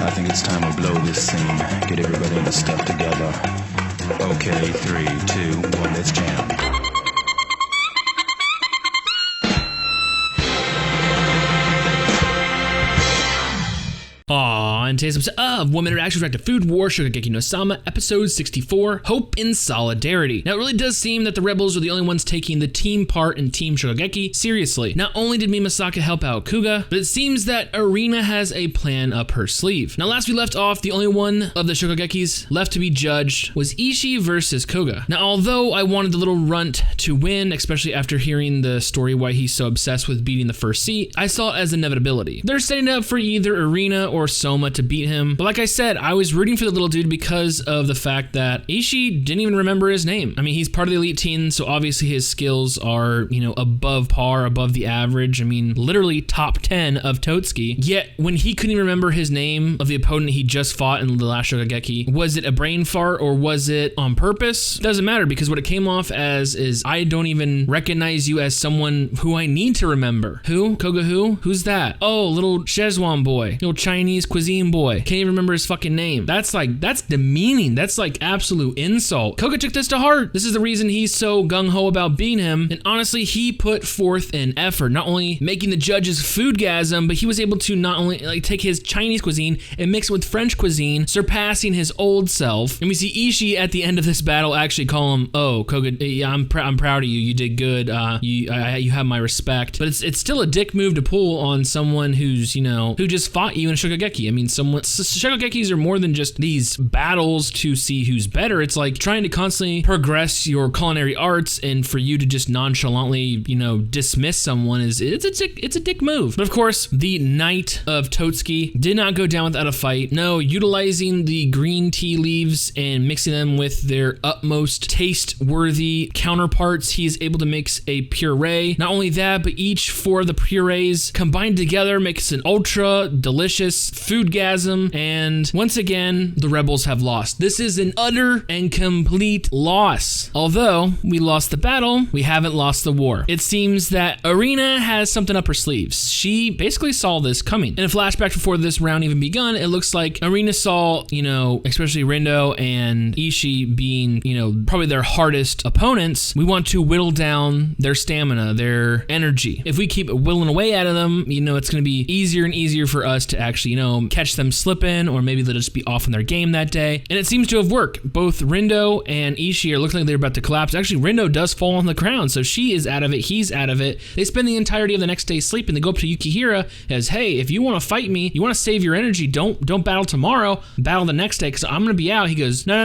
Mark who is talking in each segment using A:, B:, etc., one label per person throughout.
A: I think it's time we blow this scene. Get everybody in the stuff together. Okay, 3, 2, 1, let's jam.
B: And today's episode of 1 Minute Reaction React to Food War Shokugeki no Soma, episode 64, Hope in Solidarity. Now, it really does seem that the rebels are the only ones taking the team part in Team Shokugeki seriously. Not only did Mimasaka help out Kuga, but it seems that Arena has a plan up her sleeve. Now, last we left off, the only one of the Shokugekis left to be judged was Ishii versus Koga. Now, although I wanted the little runt to win, especially after hearing the story why he's so obsessed with beating the first seat, I saw it as inevitability. They're setting up for either Arena or Soma to beat him, but like I said, I was rooting for the little dude because of the fact that Ishii didn't even remember his name. I mean, he's part of the elite team, so obviously his skills are, above par, above the average. I mean, literally top 10 of Totsuki. Yet, when he couldn't even remember his name of the opponent he just fought in the last Shokugeki, was it a brain fart or was it on purpose? Doesn't matter, because what it came off as is, I don't even recognize you as someone who I need to remember. Who? Koga who? Who's that? Oh, little Szechuan boy. Little Chinese cuisine boy. Can't even remember his fucking name. That's demeaning. That's like absolute insult. Koga took this to heart. This is the reason he's so gung-ho about beating him. And honestly, he put forth an effort, not only making the judges foodgasm, but he was able to not only take his Chinese cuisine and mix it with French cuisine, surpassing his old self. And we see Ishii at the end of this battle actually call him, "Oh, Koga, yeah, I'm proud of you. You did good. You have my respect." But it's still a dick move to pull on someone who's, who just fought you in Shokugeki. I mean, Shokugekis are more than just these battles to see who's better. It's like trying to constantly progress your culinary arts, and for you to just nonchalantly, dismiss someone it's a dick move. But of course, the Knight of Totsuki did not go down without a fight. No, utilizing the green tea leaves and mixing them with their utmost taste-worthy counterparts, he is able to mix a puree. Not only that, but each 4 of the purees combined together makes an ultra delicious foodgasm, and once again, the rebels have lost. This is an utter and complete loss. Although we lost the battle, we haven't lost the war. It seems that Arena has something up her sleeves. She basically saw this coming. In a flashback before this round even begun, it looks like Arena saw, especially Rindo and Ishii being, probably their hardest opponents. We want to whittle down their stamina, their energy. If we keep whittling away out of them, it's going to be easier and easier for us to actually, catch them slipping, or maybe they'll just be off in their game that day. And it seems to have worked. Both Rindo and Ishii are looking like they're about to collapse. Actually, Rindo does fall on the ground, so she is out of it, he's out of it. They spend the entirety of the next day sleeping. They go up to Yukihira as, "Hey, if you want to fight me, you want to save your energy, don't battle tomorrow, battle the next day, because I'm going to be out." He goes, No.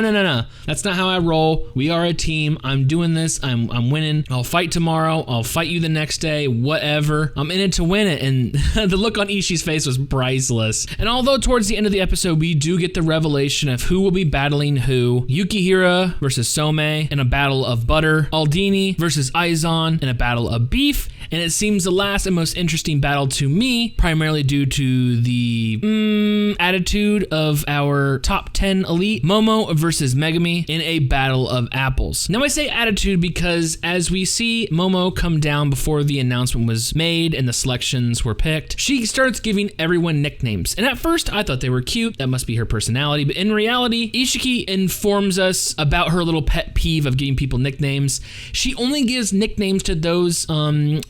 B: That's not how I roll. We are a team. I'm doing this. I'm winning. I'll fight tomorrow. I'll fight you the next day. Whatever. I'm in it to win it. And the look on Ishii's face was priceless. And although towards the end of the episode, we do get the revelation of who will be battling who. Yukihira versus Some in a battle of butter. Aldini versus Aizan in a battle of beef. And it seems the last and most interesting battle to me, primarily due to the attitude of our top 10 elite, Momo versus Megami in a battle of apples. Now I say attitude because as we see Momo come down before the announcement was made and the selections were picked, she starts giving everyone nicknames. And at first I thought they were cute, that must be her personality, but in reality, Ishiki informs us about her little pet peeve of giving people nicknames. She only gives nicknames to those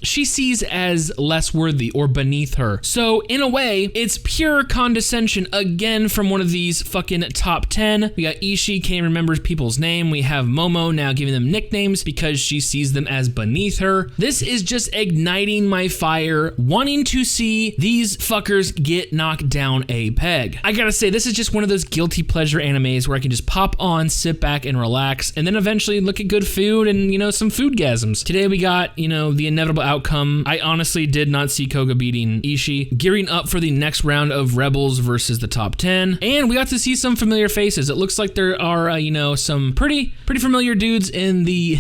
B: she sees as less worthy or beneath her. So in a way, it's pure condescension again from one of these fucking top 10. We got Ishii can't remember people's name. We have Momo now giving them nicknames because she sees them as beneath her. This is just igniting my fire, wanting to see these fuckers get knocked down a peg. I gotta say, this is just one of those guilty pleasure animes where I can just pop on, sit back and relax, and then eventually look at good food and, some foodgasms. Today we got, the inevitable outcome. I honestly did not see Koga beating Ishii, gearing up for the next round of Rebels versus the top 10, and we got to see some familiar faces. It looks like there are, some pretty familiar dudes in the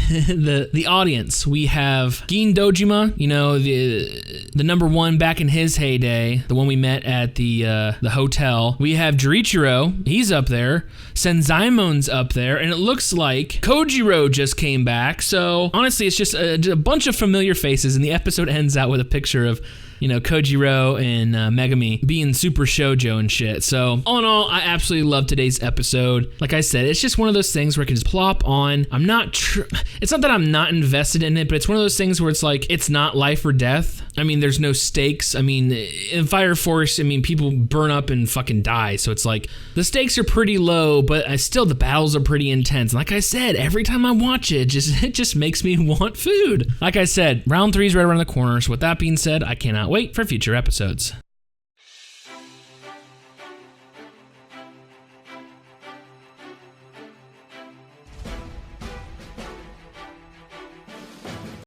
B: the audience. We have Gin Dojima, the number 1 back in his heyday, the one we met at the hotel. We have Jurichiro, he's up there. Senzaimon's up there, and it looks like Kojiro just came back. So honestly, it's just a bunch of familiar faces, and the episode ends out with a picture of Kojiro and Megami being super shoujo and shit. So all in all, I absolutely love today's episode. Like I said, it's just one of those things where I can just plop on. It's not that I'm not invested in it, but it's one of those things where it's like, it's not life or death. I mean, there's no stakes. I mean, in Fire Force, people burn up and fucking die. So it's like, the stakes are pretty low, but the battles are pretty intense. Like I said, every time I watch it just makes me want food. Like I said, round 3 is right around the corner. So with that being said, I cannot wait for future episodes.